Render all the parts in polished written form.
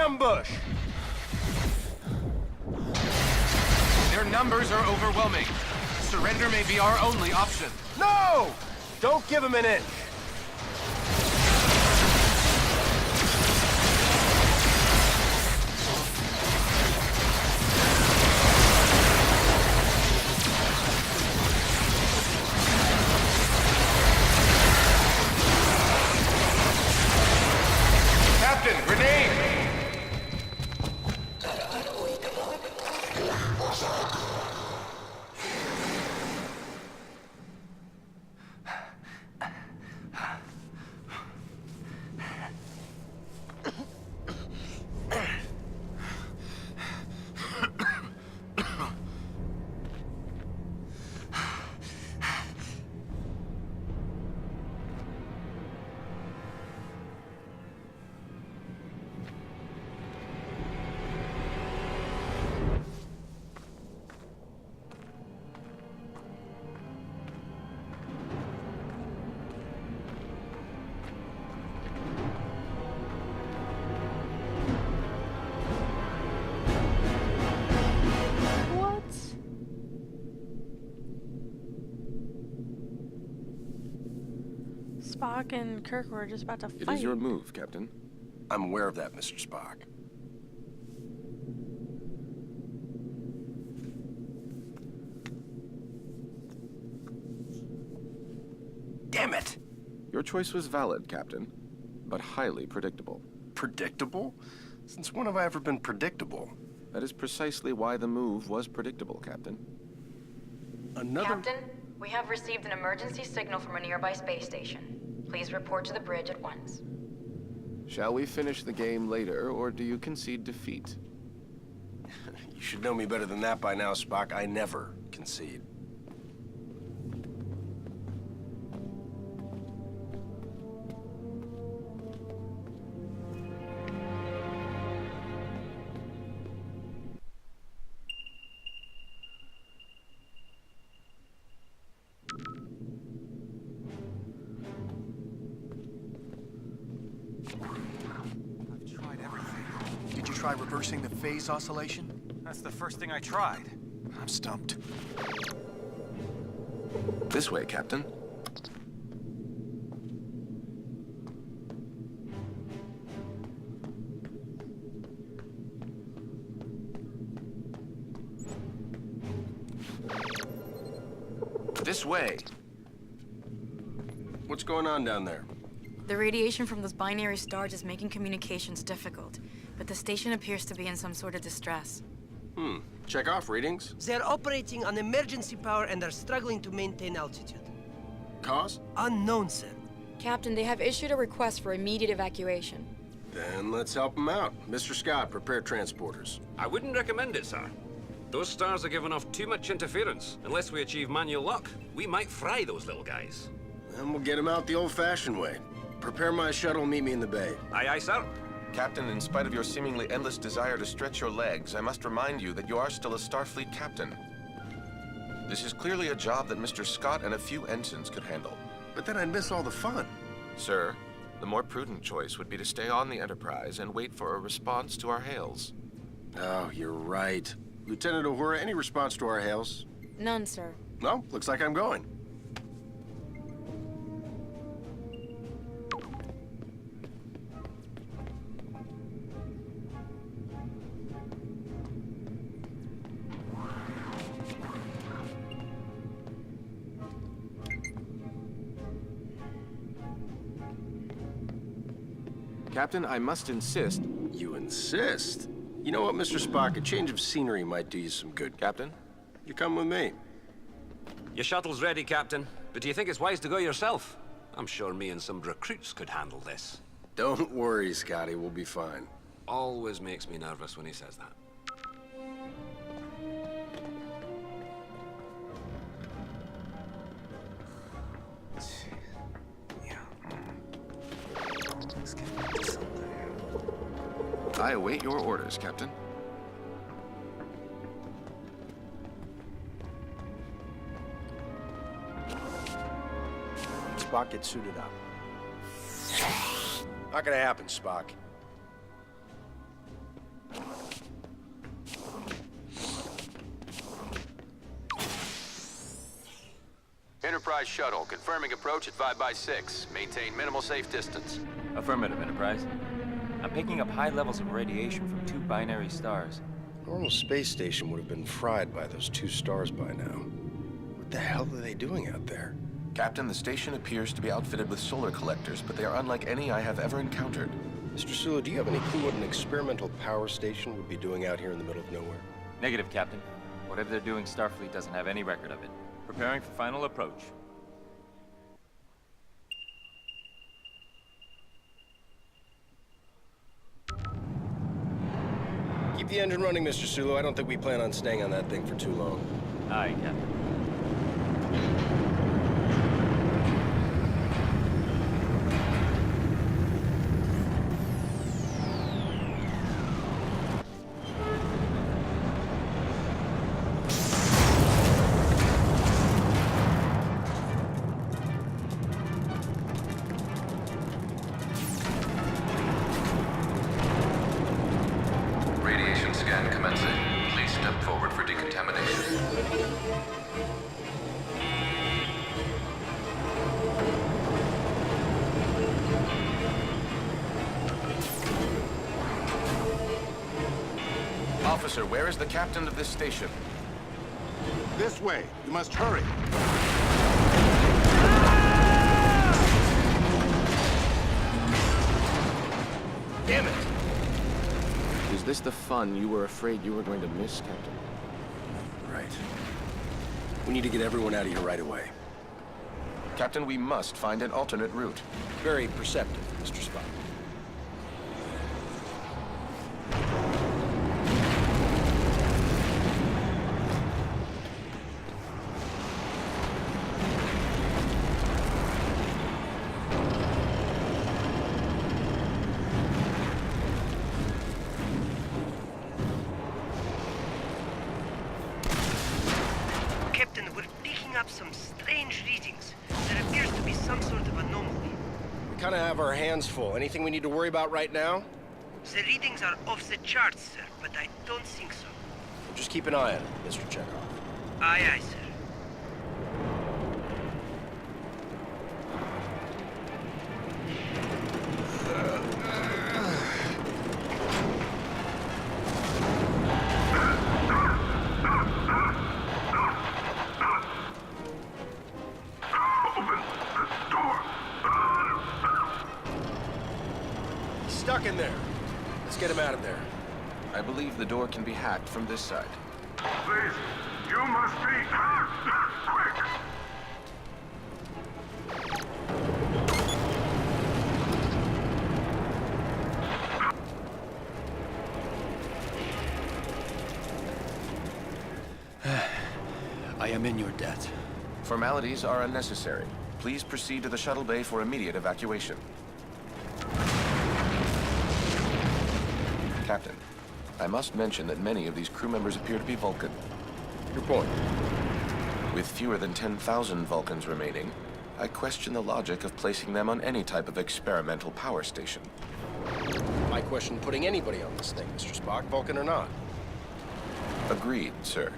ambush! Their numbers are overwhelming. Surrender may be our only option. No! Don't give him an inch. Captain, grenade! Spock and Kirk were just about to fight. It is your move, Captain. I'm aware of that, Mr. Spock. Damn it! Your choice was valid, Captain, but highly predictable. Predictable? Since when have I ever been predictable? That is precisely why the move was predictable, Captain. Another... Captain, we have received an emergency signal from a nearby space station. Please report to the bridge at once. Shall we finish the game later, or do you concede defeat? You should know me better than that by now, Spock. I never concede. Did you try reversing the phase oscillation? That's the first thing I tried. I'm stumped. This way, Captain. This way. What's going on down there? The radiation from those binary stars is making communications difficult, but the station appears to be in some sort of distress. Check off readings. They're operating on emergency power and are struggling to maintain altitude. Cause? Unknown, sir. Captain, they have issued a request for immediate evacuation. Then let's help them out. Mr. Scott, prepare transporters. I wouldn't recommend it, sir. Those stars are giving off too much interference. Unless we achieve manual lock, we might fry those little guys. Then we'll get them out the old-fashioned way. Prepare my shuttle, meet me in the bay. Aye, aye, sir. Captain, in spite of your seemingly endless desire to stretch your legs, I must remind you that you are still a Starfleet captain. This is clearly a job that Mr. Scott and a few ensigns could handle. But then I'd miss all the fun. Sir, the more prudent choice would be to stay on the Enterprise and wait for a response to our hails. Oh, you're right. Lieutenant Uhura, any response to our hails? None, sir. No, looks like I'm going. Captain, I must insist. You insist? You know what, Mr. Spock? A change of scenery might do you some good. Captain? You come with me. Your shuttle's ready, Captain. But do you think it's wise to go yourself? I'm sure me and some recruits could handle this. Don't worry, Scotty. We'll be fine. Always makes me nervous when he says that. I await your orders, Captain. Spock, get suited up. Not gonna happen, Spock. Enterprise shuttle, confirming approach at 5x6. Maintain minimal safe distance. Affirmative, Enterprise. I'm picking up high levels of radiation from 2 binary stars. A normal space station would have been fried by those 2 stars by now. What the hell are they doing out there? Captain, the station appears to be outfitted with solar collectors, but they are unlike any I have ever encountered. Mr. Sulu, do you have any clue what an experimental power station would be doing out here in the middle of nowhere? Negative, Captain. Whatever they're doing, Starfleet doesn't have any record of it. Preparing for final approach. Keep the engine running, Mr. Sulu. I don't think we plan on staying on that thing for too long. Aye, Captain. Radiation scan commencing. Please step forward for decontamination. Officer, where is the captain of this station? This way. You must hurry. Damn it! Is this the fun you were afraid you were going to miss, Captain? Right. We need to get everyone out of here right away. Captain, we must find an alternate route. Very perceptive, Mr. Spock. Captain, we're picking up some strange readings. There appears to be some sort of anomaly. We kind of have our hands full. Anything we need to worry about right now? The readings are off the charts, sir, but I don't think so. Just keep an eye on it, Mr. Chekhov. Aye, aye, sir. He's stuck in there. Let's get him out of there. I believe the door can be hacked from this side. Please, you must be quick. I am in your debt. Formalities are unnecessary. Please proceed to the shuttle bay for immediate evacuation. Captain, I must mention that many of these crew members appear to be Vulcan. Your point. With fewer than 10,000 Vulcans remaining, I question the logic of placing them on any type of experimental power station. I question putting anybody on this thing, Mr. Spock, Vulcan or not. Agreed, sir.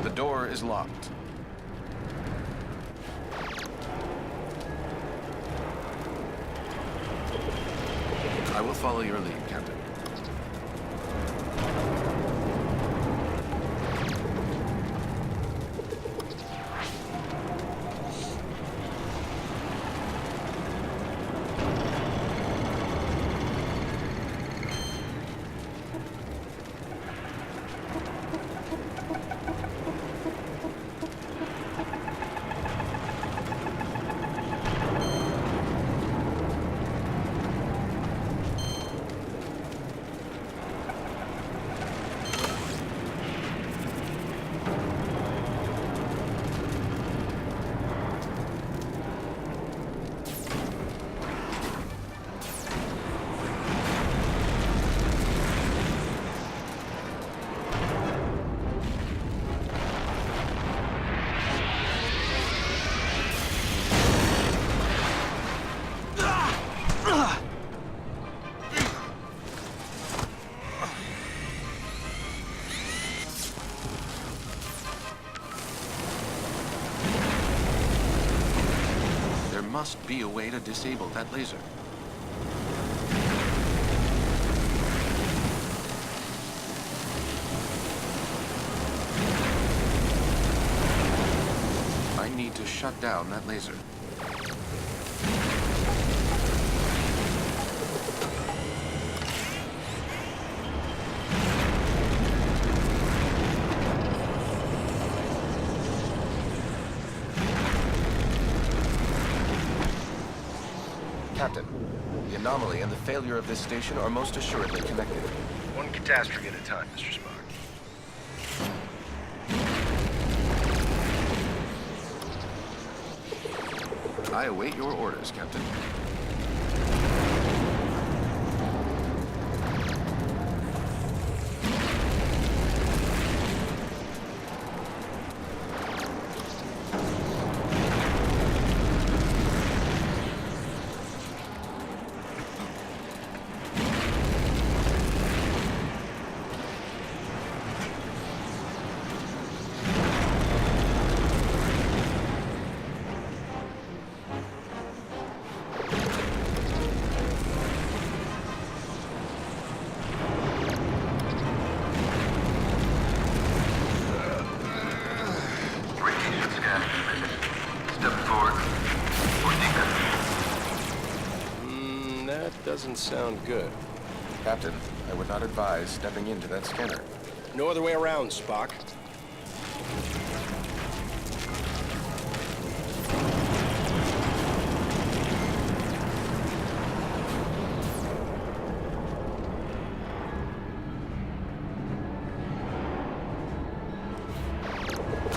The door is locked. I will follow your lead, Captain. There must be a way to disable that laser. I need to shut down that laser. Captain, the anomaly and the failure of this station are most assuredly connected. One catastrophe at a time, Mr. Spock. I await your orders, Captain. Radiation scan completed. Step forward for decontamination. That doesn't sound good. Captain, I would not advise stepping into that scanner. No other way around, Spock.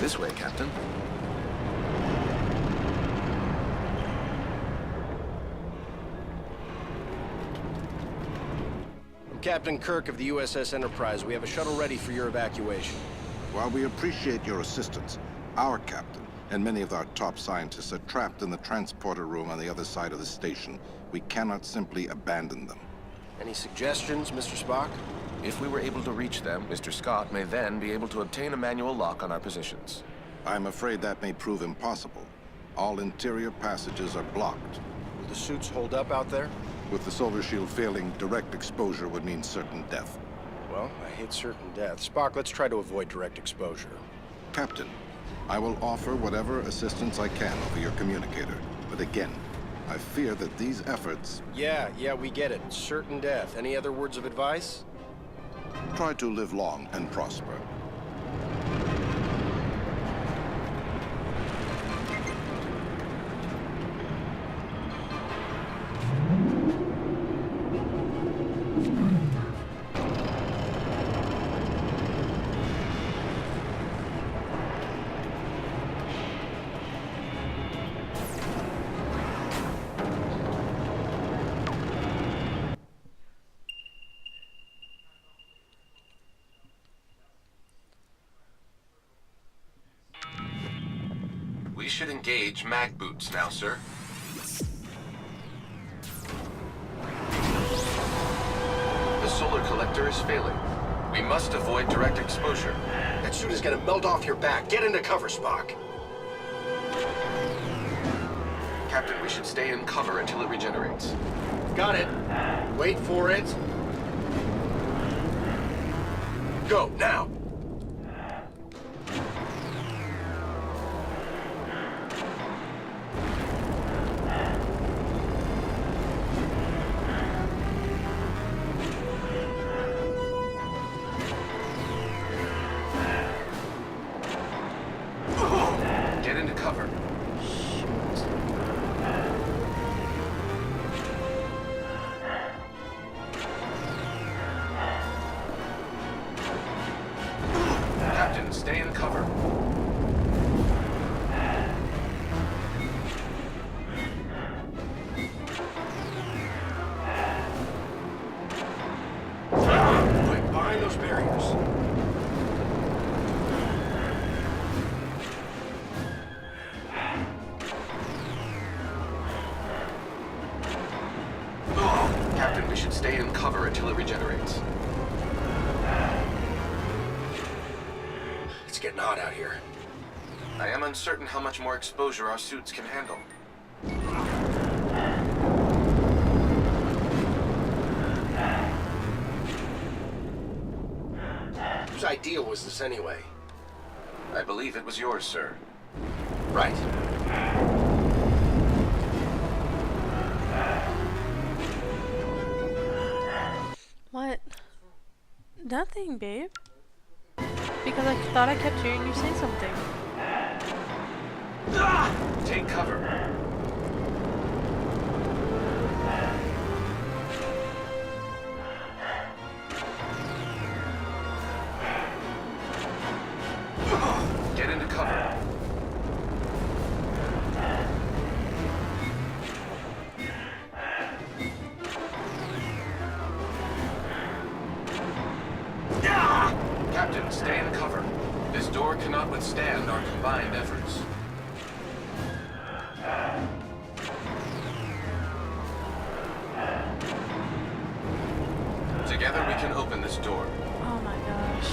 This way, Captain. I'm Captain Kirk of the USS Enterprise. We have a shuttle ready for your evacuation. While we appreciate your assistance, our captain and many of our top scientists are trapped in the transporter room on the other side of the station. We cannot simply abandon them. Any suggestions, Mr. Spock? If we were able to reach them, Mr. Scott may then be able to obtain a manual lock on our positions. I'm afraid that may prove impossible. All interior passages are blocked. Will the suits hold up out there? With the solar shield failing, direct exposure would mean certain death. Well, I hate certain death. Spock, let's try to avoid direct exposure. Captain, I will offer whatever assistance I can over your communicator. But again, I fear that these efforts... Yeah, we get it. Certain death. Any other words of advice? Try to live long and prosper. We should engage mag boots now, sir. The solar collector is failing. We must avoid direct exposure. That suit is gonna melt off your back. Get into cover, Spock. Captain, we should stay in cover until it regenerates. Got it. Wait for it. Go, now! Get into cover. Captain, stay in cover. Quick, behind those barriers. Captain, we should stay in cover until it regenerates. It's getting hot out here. I am uncertain how much more exposure our suits can handle. Whose idea was this anyway? I believe it was yours, sir. Right. What? Nothing, babe. Because I thought I kept hearing you say something. Take cover. Get into cover. Captain, stay in cover. This door cannot withstand our combined efforts. Together we can open this door. Oh my gosh.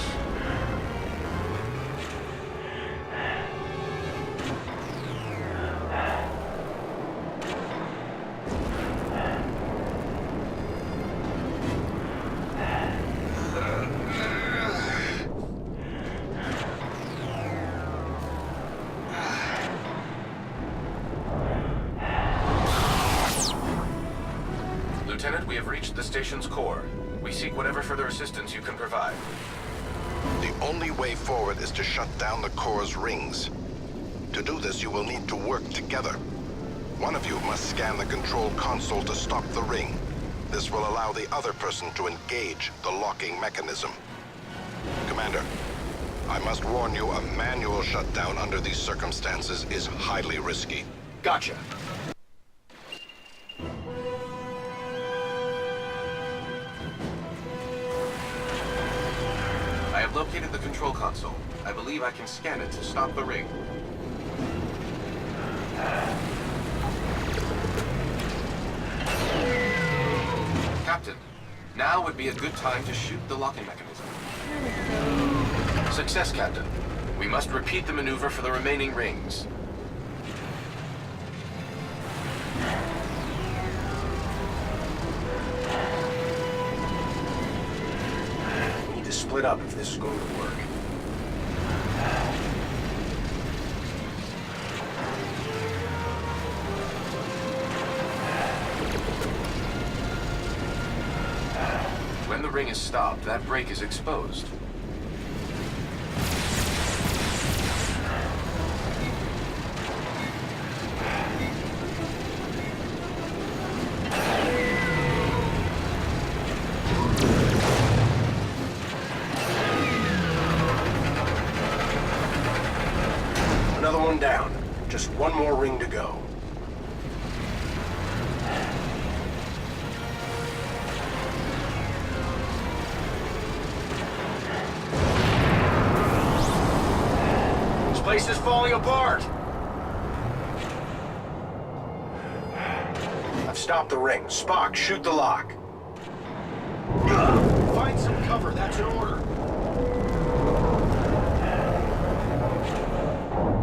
Lieutenant, we have reached the station's core. We seek whatever further assistance you can provide. The only way forward is to shut down the core's rings. To do this, you will need to work together. One of you must scan the control console to stop the ring. This will allow the other person to engage the locking mechanism. Commander, I must warn you, a manual shutdown under these circumstances is highly risky. Gotcha. I have located the control console. I believe I can scan it to stop the ring. Captain, now would be a good time to shoot the locking mechanism. Success, Captain. We must repeat the maneuver for the remaining rings. We need to split up if this is going to work. When the ring is stopped, that break is exposed. Another one down. Just one more ring to go. This place is falling apart. I've stopped the ring. Spock, shoot the lock. Find some cover. That's an order.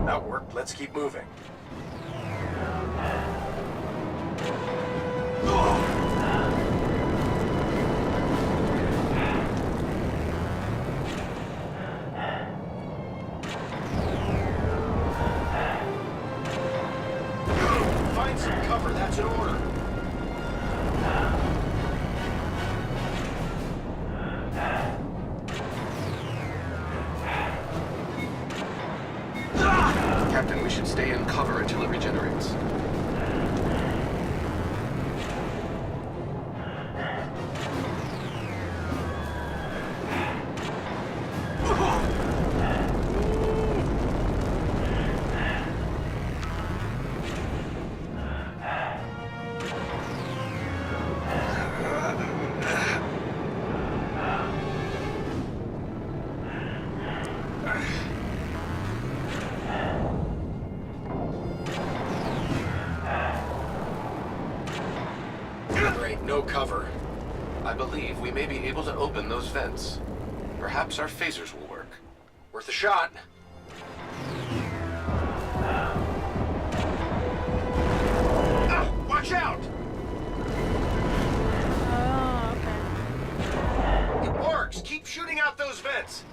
That worked. Let's keep moving. order. Captain, we should stay in cover until it regenerates. No cover. I believe we may be able to open those vents. Perhaps our phasers will work. Worth a shot. Watch out! Oh, okay. It works! Keep shooting out those vents!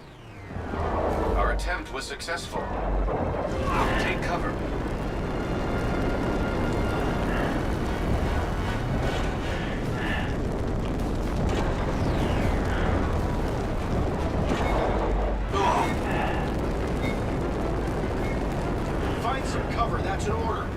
Our attempt was successful. Take cover. Find some cover, that's an order.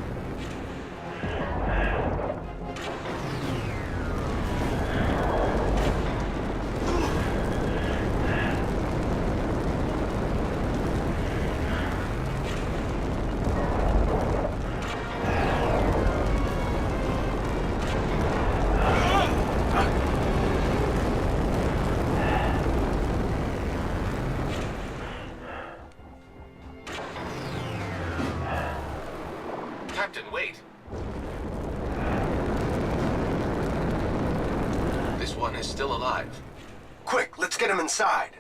Captain, wait. This one is still alive. Quick, let's get him inside.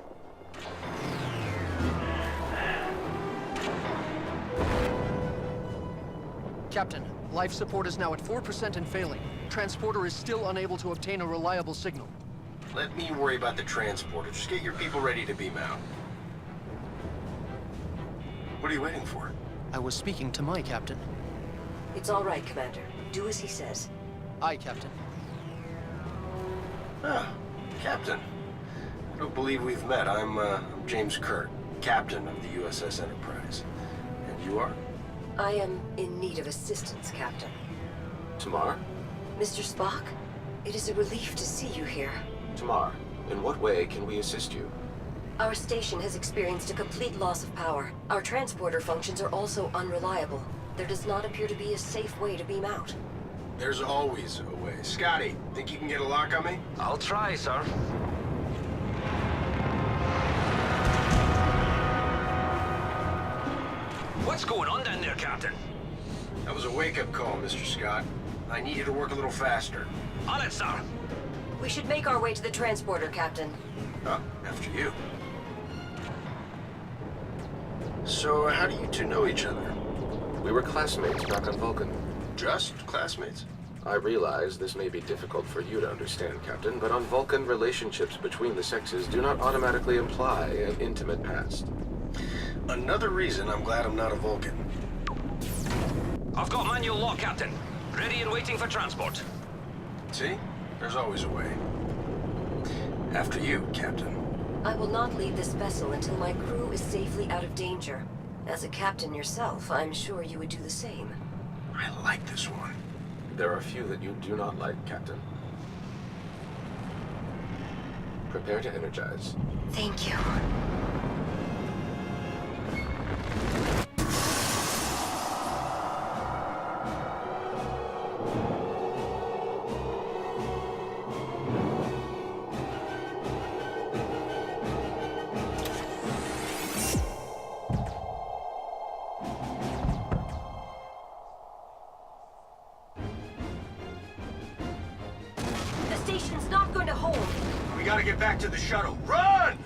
Captain, life support is now at 4% and failing. Transporter is still unable to obtain a reliable signal. Let me worry about the transporter. Just get your people ready to beam out. What are you waiting for? I was speaking to my captain. It's all right, Commander. Do as he says. Aye, Captain. Ah, Captain. I don't believe we've met. I'm James Kirk, Captain of the USS Enterprise. And you are? I am in need of assistance, Captain. Tamar? Mr. Spock, it is a relief to see you here. Tamar, in what way can we assist you? Our station has experienced a complete loss of power. Our transporter functions are also unreliable. There does not appear to be a safe way to beam out. There's always a way. Scotty, think you can get a lock on me? I'll try, sir. What's going on down there, Captain? That was a wake-up call, Mr. Scott. I need you to work a little faster. On it, sir. We should make our way to the transporter, Captain. After you. So, how do you two know each other? We were classmates back on Vulcan. Just classmates? I realize this may be difficult for you to understand, Captain, but on Vulcan, relationships between the sexes do not automatically imply an intimate past. Another reason I'm glad I'm not a Vulcan. I've got manual lock, Captain. Ready and waiting for transport. See? There's always a way. After you, Captain. I will not leave this vessel until my crew is safely out of danger. As a captain yourself, I'm sure you would do the same. I like this one. There are a few that you do not like, Captain. Prepare to energize. Thank you. The station's not going to hold. We gotta get back to the shuttle. Run!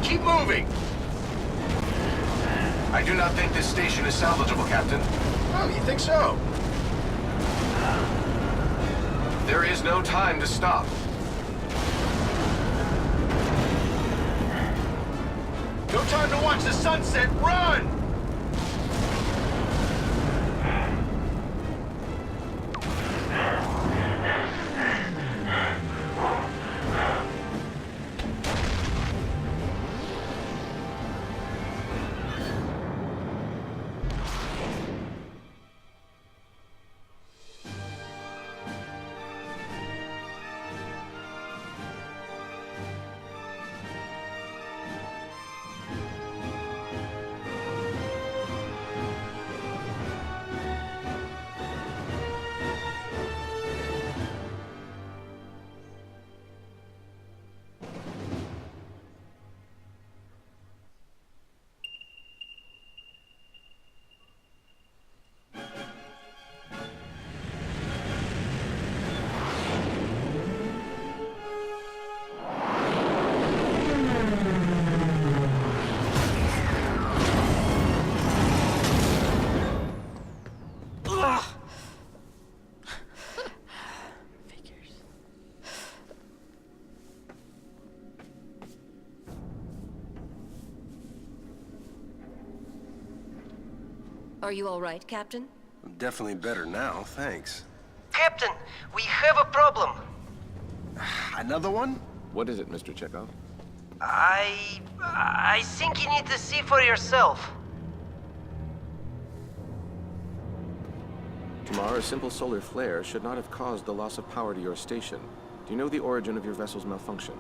Keep moving! I do not think this station is salvageable, Captain. Oh, you think so? There is no time to stop. No time to watch the sunset. Run! Are you all right, Captain? I'm definitely better now, thanks. Captain, we have a problem. Another one? What is it, Mr. Chekhov? I think you need to see for yourself. Tamar, a simple solar flare should not have caused the loss of power to your station. Do you know the origin of your vessel's malfunction?